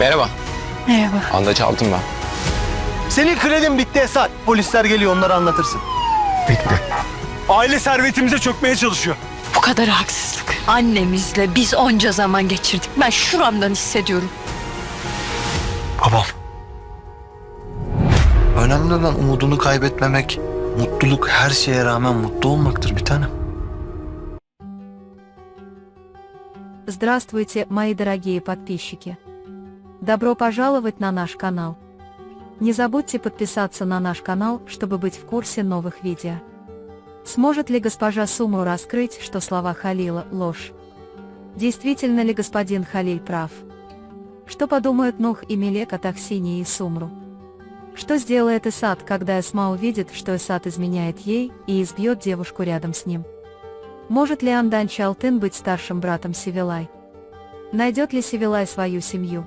Merhaba. Merhaba. Andaç Altın ben. Senin kredin bitti Esat. Polisler geliyor, onları anlatırsın. Bitti. Aile servetimize çökmeye çalışıyor. Bu kadar haksızlık. Annemizle biz onca zaman geçirdik. Ben şuramdan hissediyorum. Babam. Önemli olan umudunu kaybetmemek. Mutluluk her şeye rağmen mutlu olmaktır bir tanem. Здравствуйте, мои дорогие подписчики! Добро пожаловать на наш канал. Не забудьте подписаться на наш канал, чтобы быть в курсе новых видео. Сможет ли госпожа Сумру раскрыть, что слова Халила – ложь? Действительно ли господин Халиль прав? Что подумают Нух и Мелек о Тахсине и Сумру? Что сделает Исат, когда Эсма увидит, что Исат изменяет ей и избьет девушку рядом с ним? Может ли Анданч Алтын быть старшим братом Севилай? Найдет ли Севилай свою семью?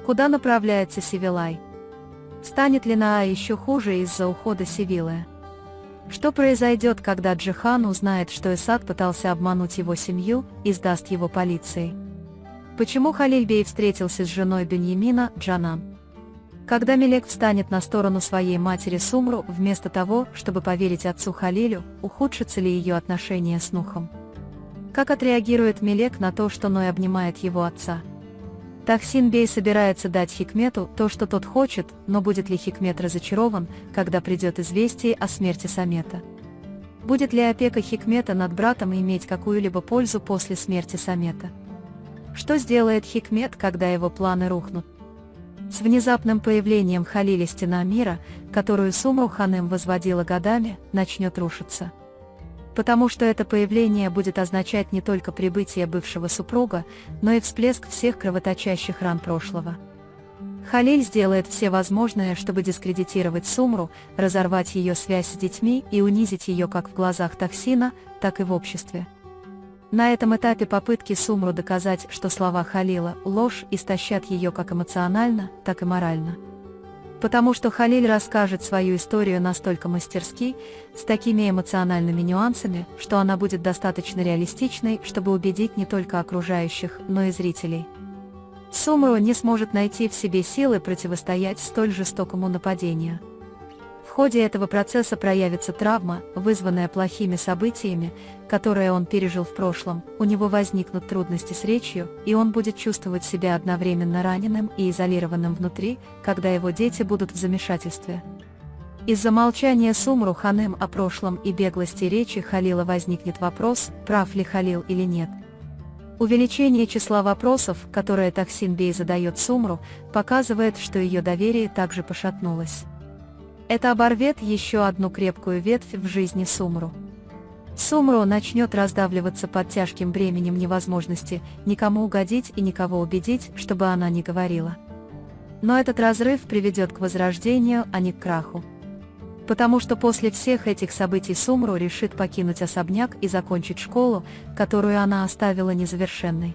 Куда направляется Севилай? Станет ли Наа еще хуже из-за ухода Севилая? Что произойдет, когда Джихан узнает, что Исат пытался обмануть его семью и сдаст его полиции? Почему Халиль Бей встретился с женой Беньямина, Джанан? Когда Мелек встанет на сторону своей матери Сумру, вместо того, чтобы поверить отцу Халилю, ухудшится ли ее отношения с Нухом? Как отреагирует Мелек на то, что Ной обнимает его отца? Тахсин Бей собирается дать Хикмету то, что тот хочет, но будет ли Хикмет разочарован, когда придет известие о смерти Самета? Будет ли опека Хикмета над братом иметь какую-либо пользу после смерти Самета? Что сделает Хикмет, когда его планы рухнут? С внезапным появлением Халиля стена мира, которую Сумру Ханым возводила годами, начнет рушиться. Потому что это появление будет означать не только прибытие бывшего супруга, но и всплеск всех кровоточащих ран прошлого. Халиль сделает все возможное, чтобы дискредитировать Сумру, разорвать ее связь с детьми и унизить ее как в глазах Тахсина, так и в обществе. На этом этапе попытки Сумру доказать, что слова Халила – ложь, истощат ее как эмоционально, так и морально. Потому что Халиль расскажет свою историю настолько мастерски, с такими эмоциональными нюансами, что она будет достаточно реалистичной, чтобы убедить не только окружающих, но и зрителей. Сумру не сможет найти в себе силы противостоять столь жестокому нападению. В ходе этого процесса проявится травма, вызванная плохими событиями, которые он пережил в прошлом, у него возникнут трудности с речью, и он будет чувствовать себя одновременно раненым и изолированным внутри, когда его дети будут в замешательстве. Из-за молчания Сумру Ханым о прошлом и беглости речи Халила возникнет вопрос, прав ли Халил или нет. Увеличение числа вопросов, которые Тахсин Бей задает Сумру, показывает, что ее доверие также пошатнулось. Это оборвет еще одну крепкую ветвь в жизни Сумру. Сумру начнет раздавливаться под тяжким бременем невозможности никому угодить и никого убедить, чтобы она не говорила. Но этот разрыв приведет к возрождению, а не к краху. Потому что после всех этих событий Сумру решит покинуть особняк и закончить школу, которую она оставила незавершенной.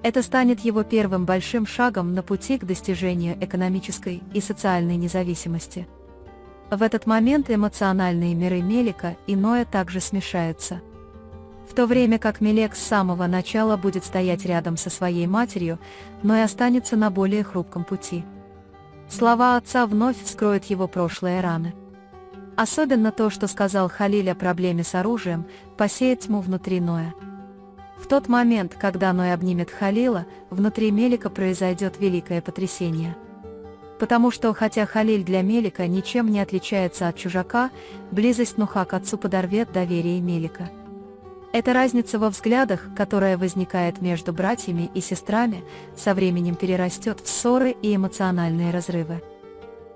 Это станет его первым большим шагом на пути к достижению экономической и социальной независимости. В этот момент эмоциональные миры Мелика и Ноя также смешаются. В то время как Мелек с самого начала будет стоять рядом со своей матерью, Ной останется на более хрупком пути. Слова отца вновь вскроют его прошлые раны. Особенно то, что сказал Халиль о проблеме с оружием, посеет тьму внутри Ноя. В тот момент, когда Ной обнимет Халила, внутри Мелика произойдет великое потрясение. Потому что, хотя Халиль для Мелика ничем не отличается от чужака, близость Нуха к отцу подорвет доверие Мелика. Эта разница во взглядах, которая возникает между братьями и сестрами, со временем перерастет в ссоры и эмоциональные разрывы.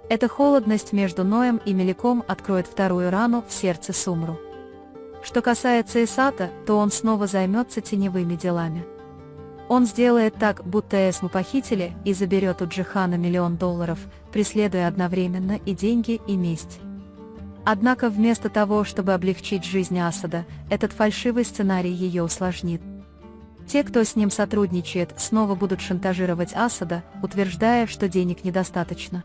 Эта холодность между Ноем и Меликом откроет вторую рану в сердце Сумру. Что касается Исата, то он снова займется теневыми делами. Он сделает так, будто Эсму похитили, и заберет у Джихана $1 миллион, преследуя одновременно и деньги, и месть. Однако вместо того, чтобы облегчить жизнь Асада, этот фальшивый сценарий ее усложнит. Те, кто с ним сотрудничает, снова будут шантажировать Асада, утверждая, что денег недостаточно.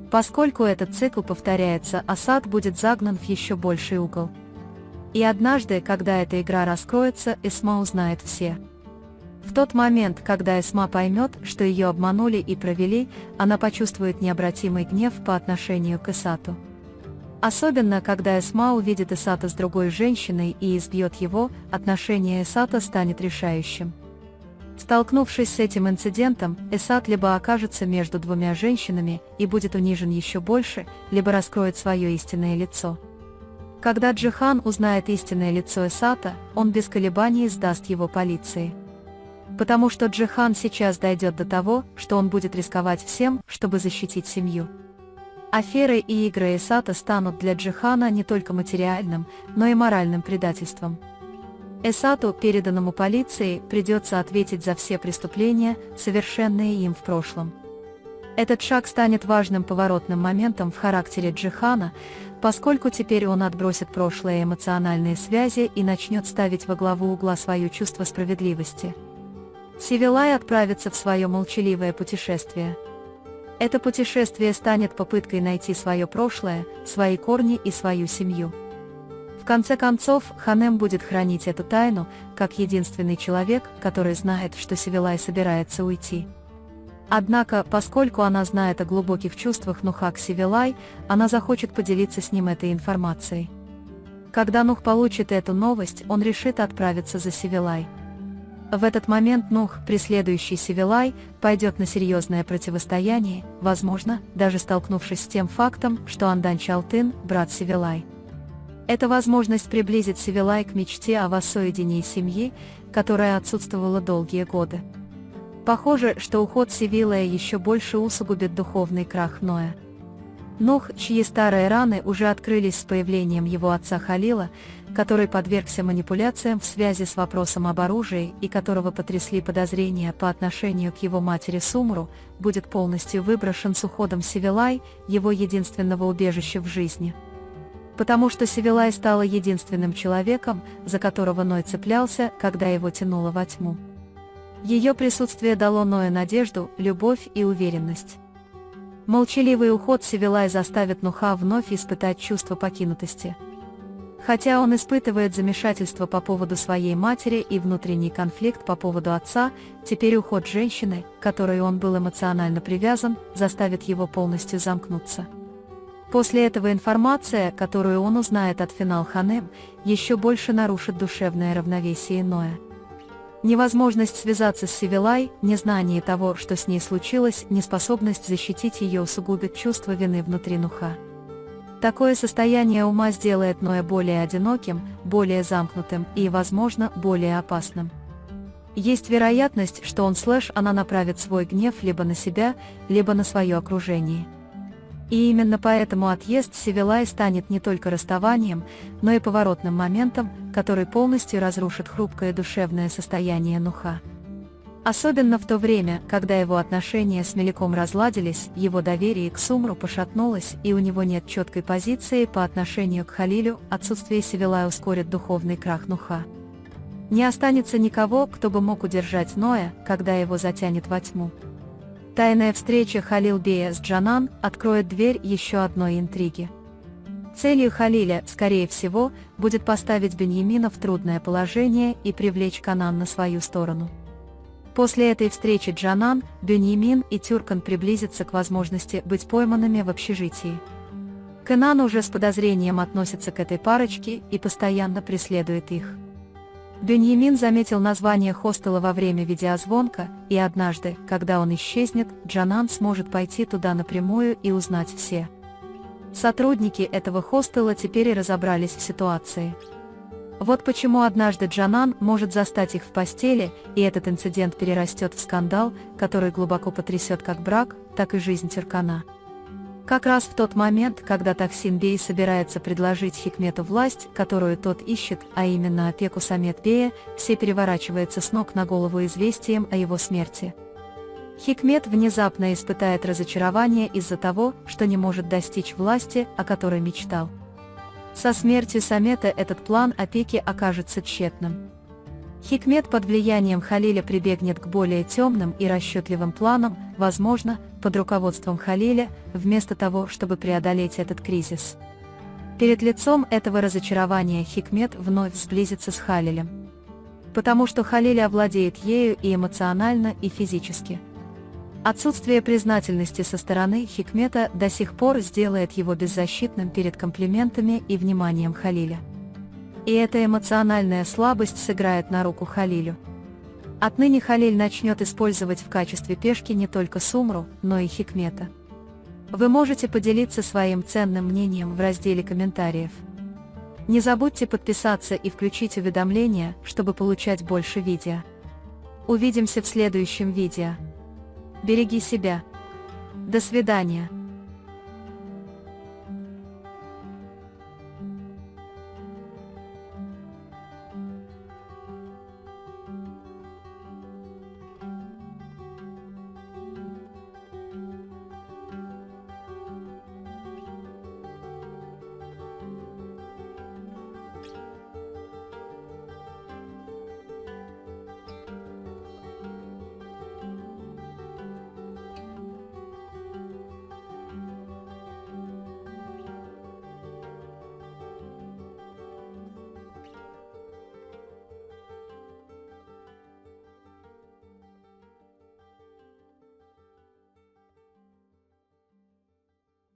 Поскольку этот цикл повторяется, Асад будет загнан в еще больший угол. И однажды, когда эта игра раскроется, Эсма узнает все. В тот момент, когда Эсма поймет, что ее обманули и провели, она почувствует необратимый гнев по отношению к Эсату. Особенно, когда Эсма увидит Эсата с другой женщиной и избьет его, отношение Эсата станет решающим. Столкнувшись с этим инцидентом, Эсат либо окажется между двумя женщинами и будет унижен еще больше, либо раскроет свое истинное лицо. Когда Джихан узнает истинное лицо Эсата, он без колебаний сдаст его полиции. Потому что Джихан сейчас дойдет до того, что он будет рисковать всем, чтобы защитить семью. Аферы и игры Эсата станут для Джихана не только материальным, но и моральным предательством. Эсату, переданному полиции, придется ответить за все преступления, совершенные им в прошлом. Этот шаг станет важным поворотным моментом в характере Джихана, поскольку теперь он отбросит прошлые эмоциональные связи и начнет ставить во главу угла свое чувство справедливости. Сивилай отправится в свое молчаливое путешествие. Это путешествие станет попыткой найти свое прошлое, свои корни и свою семью. В конце концов, Ханем будет хранить эту тайну, как единственный человек, который знает, что Сивилай собирается уйти. Однако, поскольку она знает о глубоких чувствах Нуха к Сивилай, она захочет поделиться с ним этой информацией. Когда Нух получит эту новость, он решит отправиться за Сивилай. В этот момент Нух, преследующий Сивилай, пойдет на серьезное противостояние, возможно, даже столкнувшись с тем фактом, что Андан Чалтын – брат Сивилай. Это возможность приблизить Сивилай к мечте о воссоединении семьи, которая отсутствовала долгие годы. Похоже, что уход Сивилая еще больше усугубит духовный крах Ноя. Нух, чьи старые раны уже открылись с появлением его отца Халила, который подвергся манипуляциям в связи с вопросом об оружии и которого потрясли подозрения по отношению к его матери Сумру, будет полностью выброшен с уходом Сивилай, его единственного убежища в жизни. Потому что Сивилай стала единственным человеком, за которого Ной цеплялся, когда его тянуло во тьму. Ее присутствие дало Ною надежду, любовь и уверенность. Молчаливый уход Сивилай заставит Нуха вновь испытать чувство покинутости. Хотя он испытывает замешательство по поводу своей матери и внутренний конфликт по поводу отца, теперь уход женщины, к которой он был эмоционально привязан, заставит его полностью замкнуться. После этого информация, которую он узнает от Финал Ханем, еще больше нарушит душевное равновесие Ноя. Невозможность связаться с Сивилай, незнание того, что с ней случилось, неспособность защитить ее усугубит чувство вины внутри Нуха. Такое состояние ума сделает Ноя более одиноким, более замкнутым и, возможно, более опасным. Есть вероятность, что она направит свой гнев либо на себя, либо на свое окружение. И именно поэтому отъезд Сивилай станет не только расставанием, но и поворотным моментом, который полностью разрушит хрупкое душевное состояние Нуха. Особенно в то время, когда его отношения с Меликом разладились, его доверие к Сумру пошатнулось и у него нет четкой позиции по отношению к Халилю, отсутствие Сивилай ускорит духовный крах Нуха. Не останется никого, кто бы мог удержать Ноя, когда его затянет во тьму. Тайная встреча Халил-бея с Джанан откроет дверь еще одной интриги. Целью Халиля, скорее всего, будет поставить Беньямина в трудное положение и привлечь Канан на свою сторону. После этой встречи Джанан, Беньямин и Тюркан приблизятся к возможности быть пойманными в общежитии. Канан уже с подозрением относится к этой парочке и постоянно преследует их. Беньямин заметил название хостела во время видеозвонка, и однажды, когда он исчезнет, Джанан сможет пойти туда напрямую и узнать все. Сотрудники этого хостела теперь и разобрались в ситуации. Вот почему однажды Джанан может застать их в постели, и этот инцидент перерастет в скандал, который глубоко потрясет как брак, так и жизнь Тюркана. Как раз в тот момент, когда Таксин Бей собирается предложить Хикмету власть, которую тот ищет, а именно опеку Самет Бея, все переворачивается с ног на голову известием о его смерти. Хикмет внезапно испытает разочарование из-за того, что не может достичь власти, о которой мечтал. Со смертью Самета этот план опеки окажется тщетным. Хикмет под влиянием Халиля прибегнет к более темным и расчетливым планам, возможно, под руководством Халиля, вместо того, чтобы преодолеть этот кризис. Перед лицом этого разочарования Хикмет вновь сблизится с Халилем. потому что Халиль овладеет ею и эмоционально, и физически. Отсутствие признательности со стороны Хикмета до сих пор сделает его беззащитным перед комплиментами и вниманием Халиля. И эта эмоциональная слабость сыграет на руку Халилю. Отныне Халиль начнет использовать в качестве пешки не только Сумру, но и Хикмета. Вы можете поделиться своим ценным мнением в разделе комментариев. Не забудьте подписаться и включить уведомления, чтобы получать больше видео. Увидимся в следующем видео. Береги себя. До свидания.